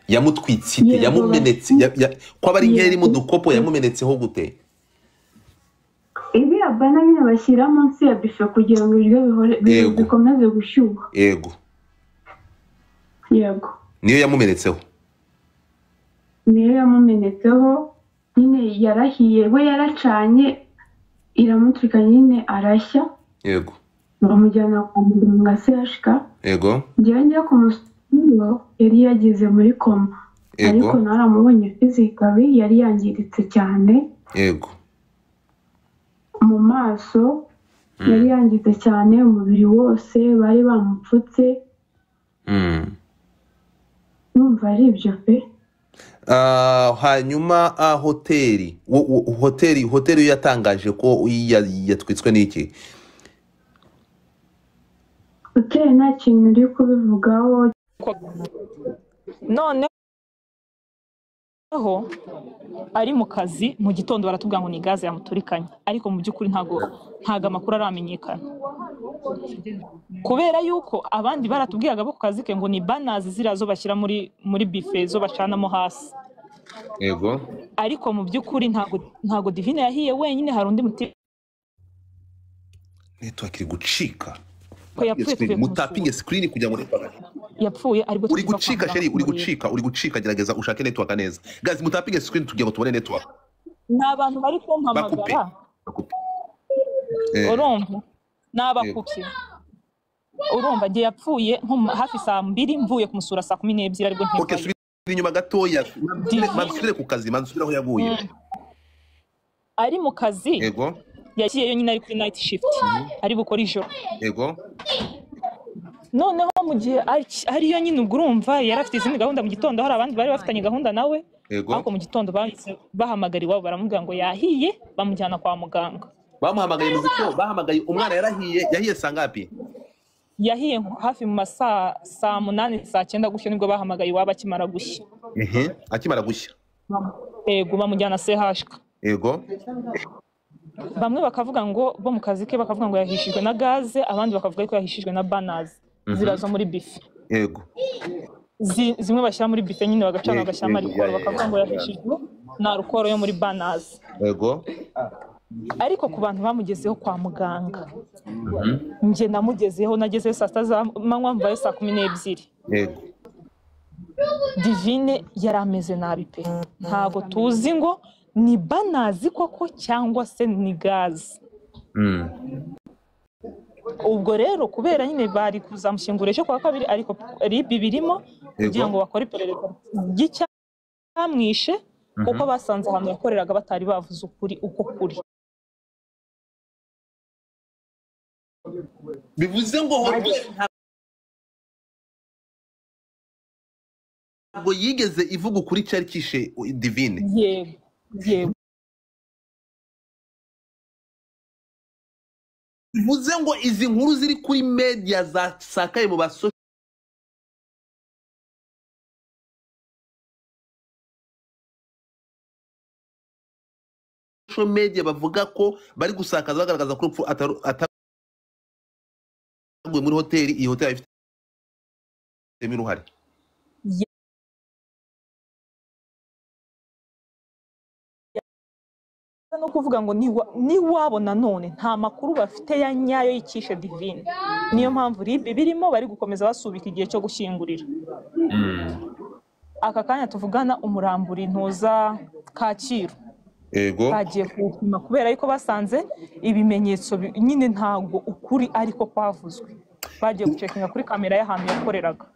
yamutwitsite yamumenetse ko bari nkeri mu dukopo yamumenetseho gute ibi abana nyine bashyira munsi ya bife kugira ngo ibiryo bikomeze gushyuha yego niyo yamumenetseho nyine yarahiye we yaracanye iramutrika nyine arashya yego bamujyana kwa muganga sehashika yego njya kumusura yari yageze muri koma ariko naramubonye physically yari yangiritse cyane yego mu maso yari yangiritse cyane umubiri wose bari bamupfutse numva ari ibyo pe hanyuma hoteli yatangaje ko yatwitswe n'iki hoteli nta kintu uri kubivugaho noneho ari mu kazi mu gitondo baratubwira ngo ni gaze yamuturikanye ariko mu by'ukuri ntago amakuru aramenyekana kubera yuko abandi baratubwiraga bo ku kazi ke ngo ni banazi ziriya zo bashyira muri bife zo bacanamo hasi yego ariko mu by'ukuri ntago Divine yahiye wenyine hari undi muti network iri gucika mutapinge screen kugira ngo yapfuye ariko uri gucika sheri uri gucika gerageza ushake network neza guys mutapinge screen tugiye ngo tubone network n'abantu bari kumpamagara urumva n'abakupye urumva ngiye yapfuye nko hafi saa 2 mvuye kumusura saa 12 ariko ntibwo inyuma gatoya mansubire ku kazi mansubire aho yaguye ari mu kazi yego yagiye nyine ari kuri night shift ari bukora ijoro yego noneho mu gihe ariyo nyine urumva yari afite izindi gahunda mu gitondo hari abandi bari bafitanye gahunda nawe ariko mu gitondo bahamagara iwabo baramubwira ngo yahiye bamujyana kwa muganga bamuhamagaye mu gitondo bahamagaye umwana yahiye sangapi yahiye hafi mu masaa 8 saa 9 gushya nibwo bahamagaye iwabo akimara gushya akimara gushya yego bamujyana sehashika yego bamwe bakavuga ngo bo mu kazi ke bakavuga ngo yahishijwe na gaze abandi bakavuga ko yahishijwe na banazi zirazo muri bife yego zimwe bashyira muri bife nyine bagacana bagashyira arikoro bakavuga ngo yahishijwe na rukoro yo muri banazi yego ariko ku bantu bamugezeho kwa muganga nje namugezeho nagezeho saa 7 za manywa mvayo saa 12 yego Divine yarameze nabi pe ntago tuzi ngo ni banazi koko cyangwa se ni gaze ubwo rero kubera nyine bari kuzamushyingura cyo kwa kabiri ariko ribi birimo kugira ngo bakore iperereza ry'icyamwishe kuko basanze ahantu yakoreraga batari bavuze ukuri uko kuri bivuze ngo ntabwo yigeze ivuga ukuri cyari kishe Divine yego bivuze ngo izi nkuru ziri kuri media zasakaye mu baso media bavuga ko bari gusakaza bagaragaza ko urupfu ataguye muri hoteli iyi hoteli ifite uruhare no kuvuga ngo ni wabo nanone nta makuru bafite ya nyayo y'ikishe Divine niyo mpamvu ribi birimo bari gukomeza basubika igihe cyo gushyingurira aka kanya tuvugana umuramburi ntuza Kacyiru yego bagiye kupima kubera yuko basanze ibimenyetso nyine ntago ukuri ariko kwavuzwe bagiye gucekinga kuri kamera y'ahantu yakoreraga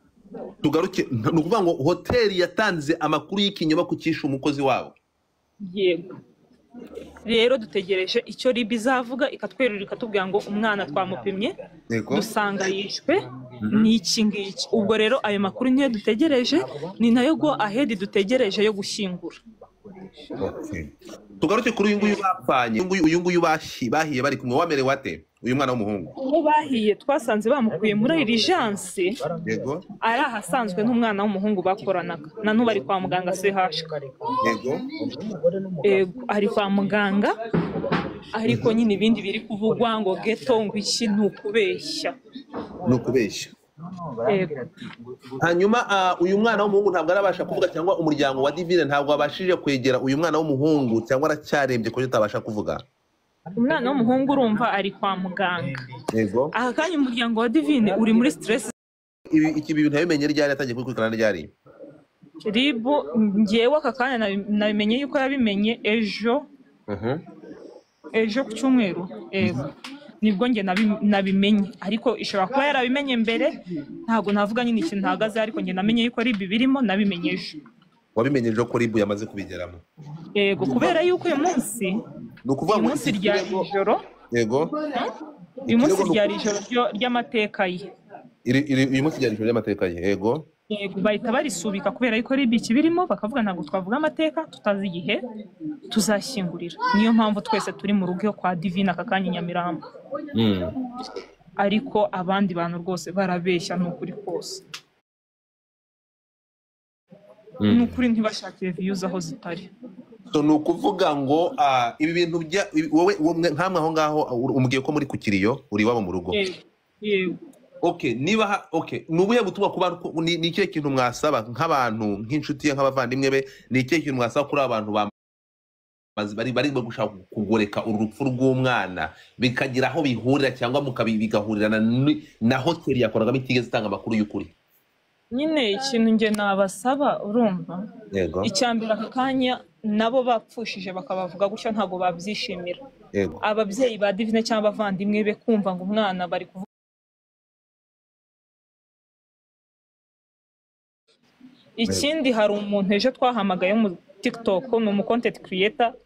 tugaruke ni ukuvuga ngo hoteli yatanze amakuru y'ikinyoma ku kishe umukozi wabo yego rero dutegereje icyo ribi izavuga ikatwerura ikatubwira ngo umwana twamupimye dusanga yishwe n'iki ngiki ubwo rero ayo makuru niyo dutegereje ni nayo go ahead dutegereje yo gushyingura tugaruke kuri uyu nguyu bapfanye uyu nguyu bahiye bari kumwe wamerewe ate uyu mwana w'umuhungu uwo bahiye twasanze bamukuye muri urgence yego ari ahasanzwe n'umwana w'umuhungu bakoranaga na n'ubu ari kwa muganga sehashika yego ari kwa muganga ariko nyine ibindi biri kuvugwa ngo geto ngo iki nukubeshya hanyuma uyu mwana w'umuhungu ntabwo arabasha kuvuga cyangwa umuryango wa Divine ntabwo wabashije kwegera uyu mwana w'umuhungu cyangwa aracyarembye ko utabasha kuvuga? Umwana w'umuhungu urumva ari kwa muganga. Yego. Aha kanya umuryango wa Divine uri muri stress. Iki bintu yabimenye ryari, yatangiye kubikurikirana ryari? Ribu ngewe aka kanya nabimenye yuko yabimenye ejo. Ejo ku cyumweru. Nibwo nge nabimenye, ariko ishobora kuba yarabimenye mbere, ntabwo navuga nyine ikintu ntagaze, ariko nge namenye yuko Ribu birimo, nabimenye ejo. Wabimenye ejo ko Ribu yamaze kubigeramo? Yego, kubera yuko uyu munsi uyu munsi ryari ijoro. Yego. Uyu munsi ryari ijoro ry'amateka ye. Uyu munsi ryari ijoro ry'amateka ye. Yego. Yego, bahita barisubika kubera yuko Ribu ikibirimo, bakavuga ntabwo twavuga amateka tutazi igihe tuzashyingurira. Niyo mpamvu twese turi mu rugo kwa Divine aka kanya Nyamirambo. Ariko abandi bantu rwose barabeshya n'ukuri kose. N'ukuri ntibashakire views aho zitari. So nukuvuga ngo ibi bintu wowe nkamwe aho ngaho umubwiye ko muri ku Kiriyo uri wabo mu rugo? Yego. Okay, niba nubuye gutuma kuba ni ikihe kintu mwasaba nk'abantu nk'inshuti ye nk'abavandimwe be, ni ikihe kintu mwasaba kuri abantu bari gushaka kugoreka urupfu rw'umwana bikagira aho bihurira cyangwa mukabigahurirana na hoteli yakoragamo itigeze itanga amakuru y'ukuri? Nyine ikintu nge nabasaba urumva, icyambere aka kanya nabo bapfushije bakabavuga gutyo ntago babyishimira. Ababyeyi ba Divine cyangwa abavandimwe be kumva ngo umwana bari kuvuga. Ikindi hari umuntu ejo twahamagaye mu TikTok, ni umu content creator,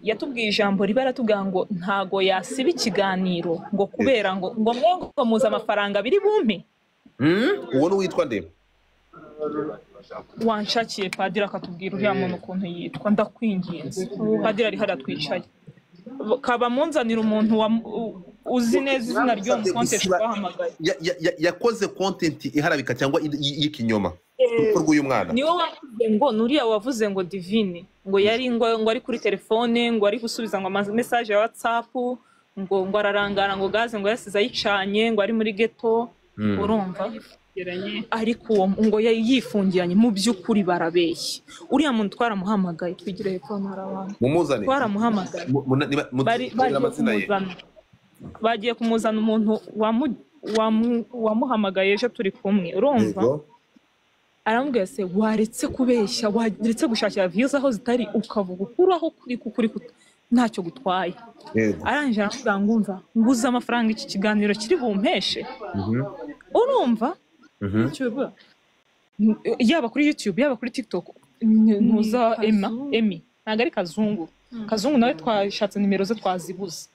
yatubwiye ijambo riba aratubwira ngo ntago yasiba ikiganiro ngo kubera ngo mwengo muza amafaranga biri bumpe. Uwo witwa nde? Wanshakiye Padiri akatubwira uriya muntu ukuntu yitwa, ndakwinginze. Padiri ari hariya twicaye, kaba munzanira umuntu uzi neza izina ry'uwo mu content twahamagaye. Yakoze content iharabika cyangwa y'ikinyoma urwo uyu mwana? Niwe wavuze ngo nuriya wavuze ngo Divine ngo yari ngo ari kuri telefone, ngo ari gusubiza ngo message ya WhatsApp, ngo ararangara ngo gaze ngo yasize ayicanye, ngo ari muri ghetto. Urumva? Ariko uwo ngo yifungiranye, mu by'ukuri barabeshye. Uriya muntu twaramuhamagaye, twigire hepfo n'arabantu twaramuhamagaye, bagiye kumuzana umuntu wamuhamagaye ejo turi kumwe. Urumva? Arambwira se waretse kubeshya, waretse gushakira views aho zitari, ukavuga ukuraho kuri ntacyo gutwaye. Arangije aravuga ngo umva nguza amafaranga iki kiganiro kiri bumpeshe. Urumva? Yaba kuri YouTube yaba kuri TikTok ntuza Emi ntabwo ari Kazungu. Kazungu nawe twashatse nimero ze twazibuze.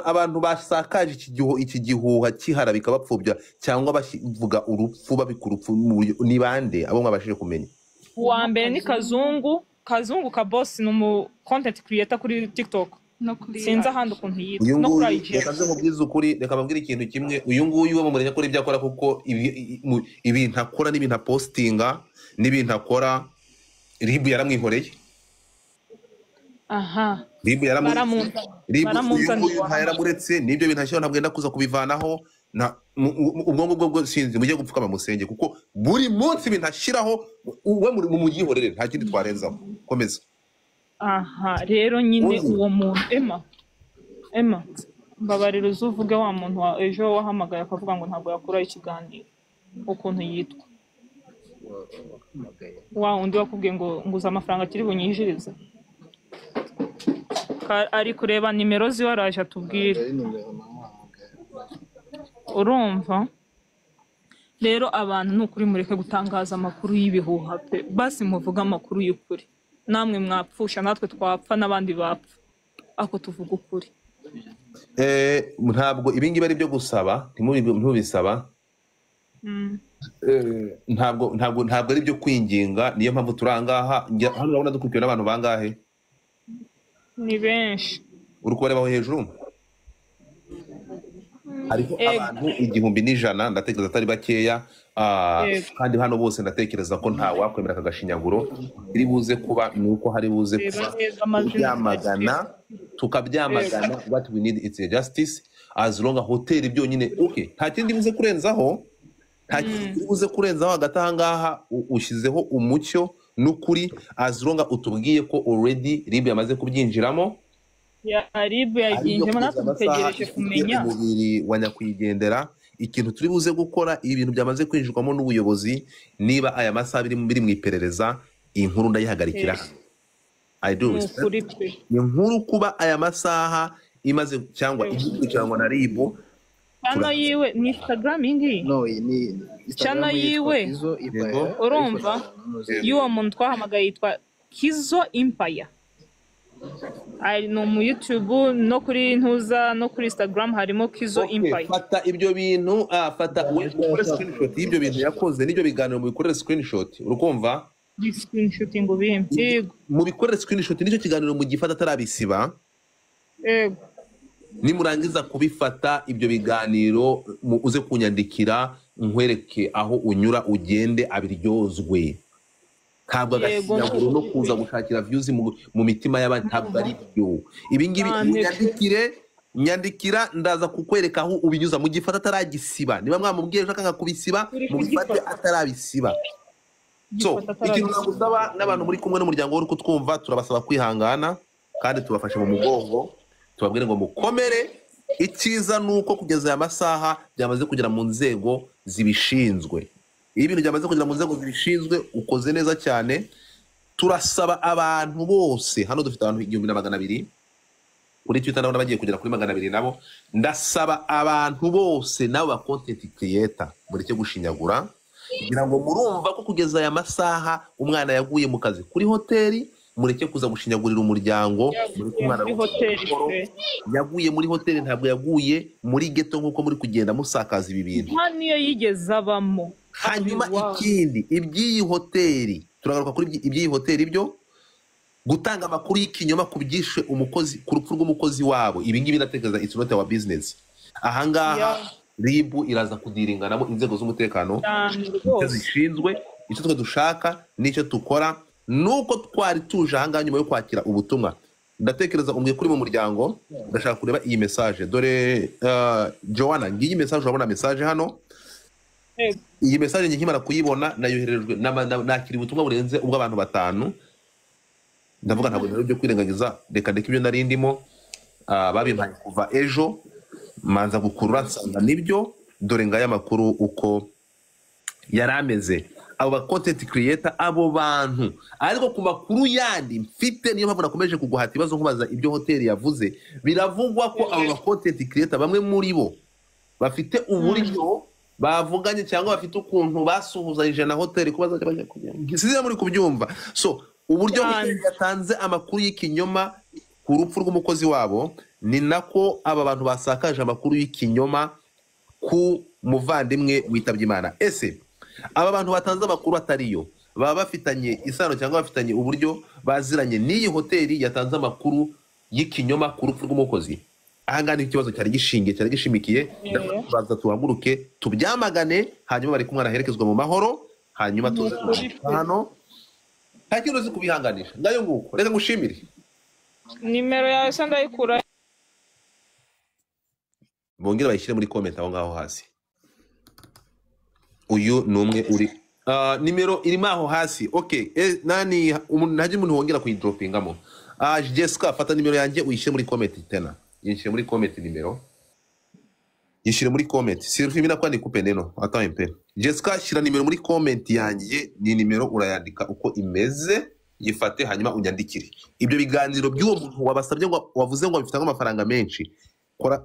Abantu basakaje iki gihuha kihara bikabapfubya cyangwa bavuga urupfu babikurupfu ni bande abo mwabashije kumenya? Uwa mbere ni Kazungu ka boss, ni umu content creator kuri TikTok. Sinzi ahandi ukuntu yitwa no kuri IG. Reka mubwize ukuri, reka mbabwire ikintu kimwe, uyu nguyu wo mumurenya kuri ibyo akora, kuko ibintu akora n'ibintu postinga n'ibintu akora Ribu yaramwihoreye. Aha. Ribu yaramuretse n'ibyo bintu ashyira ntabwo yenda kuza kubivanaho. Ubwongo bwo sinzi mujye gupfuka bamusenge, kuko buri munsi ibintu ashyiraho we mu mugihorere nta kindi twarenzaho. Komeza. Aha, rero nyine uwo muntu Emma mbabarira uzuvuge wa muntu ejo wahamagaye akavuga ngo ntabwo yakura ikiganiro ukuntu yitwa. Wa undi wakubwiye ngo nguza amafaranga kiri bunyinjirize. Ari kureba nimero ziwe araje atubwire. Urumva? Rero abantu n'ukuri mureke gutangaza amakuru y'ibihuha pe, basi muvuga amakuru y'ukuri. Namwe mwapfusha natwe twapfa n'abandi bapfa, ako tuvuga ukuri. Ntabwo ibingibi ari byo gusaba, ntubisaba. Ntabwo ari byo kwinginga, niyo mpamvu turangaha. Hano urabona dukurikiwe n'abantu bangahe? Ni benshi. Uri kubarebaho hejuru? Hariho abantu 1,100, ndatekereza atari bakeya. Kandi hano bose ndatekereza ko nta wakwemera akagashinyaguro. Iri buze kuba nuko hari buze kuba byamagana, tukabyamagana. What we need is justice. as long hoteli byonyine okay nta kindi bize kurenzaho hagati ahangaha ushyizeho umucyo n'ukuri as long utubwiye ko already RIB yamaze kubyinjiramo RIB yabyinjemo natwe dutegereje kumenya umubiri wa nyakwigendera ikintu turi buze gukora ibintu byamaze kwinjirwamo n'ubuyobozi niba aya masaha biri mu iperereza inkuru ndayihagarikira I do ni inkuru kuba aya masaha imaze cyangwa igikurikiranwa na RIB channel yiwe ni Instagram ingi channel yiwe urumva y'uwo muntu twahamagaye yitwa Kizo Empire ari no mu YouTube no kuri ntuza no kuri Instagram harimo Kizo Empire fata ibyo bintu fata screenshot y'ibyo bintu yakoze n'ibyo biganiro mu bikorera screenshot urukumva screenshot ngo bimpigo mu bikorera screenshot nicyo kiganiro mu gifata atarabisiba nimurangiza kubifata ibyo biganiro uze kunyandikira nkwereke aho unyura ugende abiryozwe ntabwo agashyinguro no kuza gushakira views mu mitima y'abantu ntabwo ari byo ibi ngibi nyandikira ndaza kukwereka aho ubinyuza mu gifata ataragisiba niba mwamubwiye ushaka kubisiba mu gifate atarabisiba so ikintu nagusaba n'abantu muri kumwe n'umuryango w'uri kutwumva turabasaba kwihangana kandi tubafashe mu mugongo tubabwire ngo mukomere icyiza nuko kugeza aya masaha byamaze kugera mu nzego zibishinzwe iyo ibintu byamaze kugera mu nzego zibishinzwe ukoze neza cyane turasaba abantu bose hano dufite abantu 1200 kuri Twitter nabo bagiye kugera kuri 200 nabo ndasaba abantu bose nabo ba content creator muri cyo gushinyagura kugira ngo murumva ko kugeza aya masaha umwana yaguye mu kazi kuri hoteli mureke kuza gushinyagurira umuryango yaguye muri hoteli ntabwo yaguye muri ghetto nkuko muri kugenda musakaza ibi bintu niyo yigeze abamo hanyuma ikindi iby'iyi hoteli turagaruka kuri iby'iyi hoteli byo gutanga amakuru y'ikinyoma kubyishe umukozi ku rupfu rw'umukozi wabo ibi ngibi natekereza it's not our business ahangaha RIB iraza kudiringanamo inzego z'umutekano zishinzwe icyo twe dushaka n'icyo tukora nuko twari tuje ahangaha nyuma yo kwakira ubutumwa ndatekereza umwe kuri mu muryango ndashaka kureba iyi message dore Joanna ngiyi message urabona message hano iyi message nkimara kuyibona nayoherejwe nakiri ubutumwa burenze ubwo abantu 5 ndavuga ntabwo rero byo kwirengagiza reka ibyo nari ndimo babimpaye kuva ejo manza gukurura nsanga nibyo dore ngaya makuru uko yarameze abo ba content creator abo bantu ariko ku makuru yandi mfite niyo mpamvu nakomeje kuguhata ibibazo nkubaza ibyo hoteli yavuze biravugwa ko abo ba content creator bamwe muri bo bafite uburyo bavuganye cyangwa bafite ukuntu basuhuzanyije na hoteli kubaza bajya kujya size muri kubyumva so uburyo yatanze amakuru y'ikinyoma ku rupfu rw'umukozi wabo ni nako aba bantu basakaje amakuru y'ikinyoma ku muvandimwe witabye Imana ese aba bantu batanze amakuru atariyo baba bafitanye isano cyangwa bafitanye uburyo baziranye n'iyi hoteli yatanze amakuru y'ikinyoma ku rupfu rw'umukozi ahangana ikibazo cyari gishingiye cyari gishimikiye ndabaza tuhaguruke tubyamagane hanyuma bari kumwe araherekezwa mu mahoro hanyuma tuze hano nta kintu uzi kubihanganisha ngayo nguko reka ngushimire nimero yawe se ndayikura bongera bayishyire muri comment aho ngaho hasi uyu numwe uri nimero irimo aho hasi okay nani ntaje umuntu wongera kuyidropingamo Jessica fata nimero yanjye uyishyire muri comment tena yishyire muri comment nimero yishyire muri comment Sylvie mina kwandi kupe neno atampe Jessica shyira nimero muri comment yanjye ni nimero urayandika uko imeze yifate hanyuma unyandikire ibyo biganiro by'uwo muntu wabasabye ngo wavuze ngo bifite amafaranga menshi kora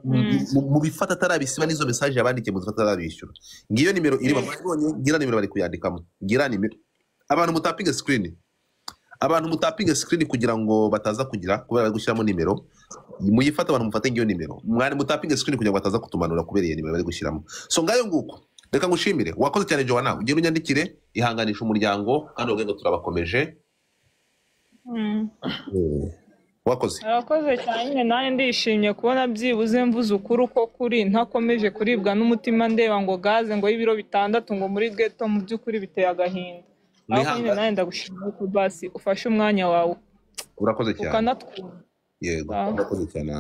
mu bifata atarabisiba nizo message yabandikiye mu zifata atarabishyura ngiyo nimero iri babonye ngira nimero bari kuyandikamo ngira nimero abantu mutapinga screen kugira ngo bataza kugira kubera bari gushyiramo nimero muyifata abantu mufate ngiyo nimero mwari mutapinga screen kugira ngo bataza kutumanura kubereye nimero bari gushyiramo so ngayo nguko reka ngushimire wakoze cyane Joanna ugire unyandikire ihanganisha umuryango kandi ubwo turabakomeje wakoze arakoze cyane nanjye ndishimye kubona byibuze mvuze ukuri uko kuri ntakomeje kuribwa n'umutima ndeba ngo gaze ngo y'ibiro 6 ngo muri ghetto mu by'ukuri biteye agahinda aho nyine nanjye ndagushimira ko basi ufashe umwanya wawe urakoze cyane ukanatwumva yego urakoze cyane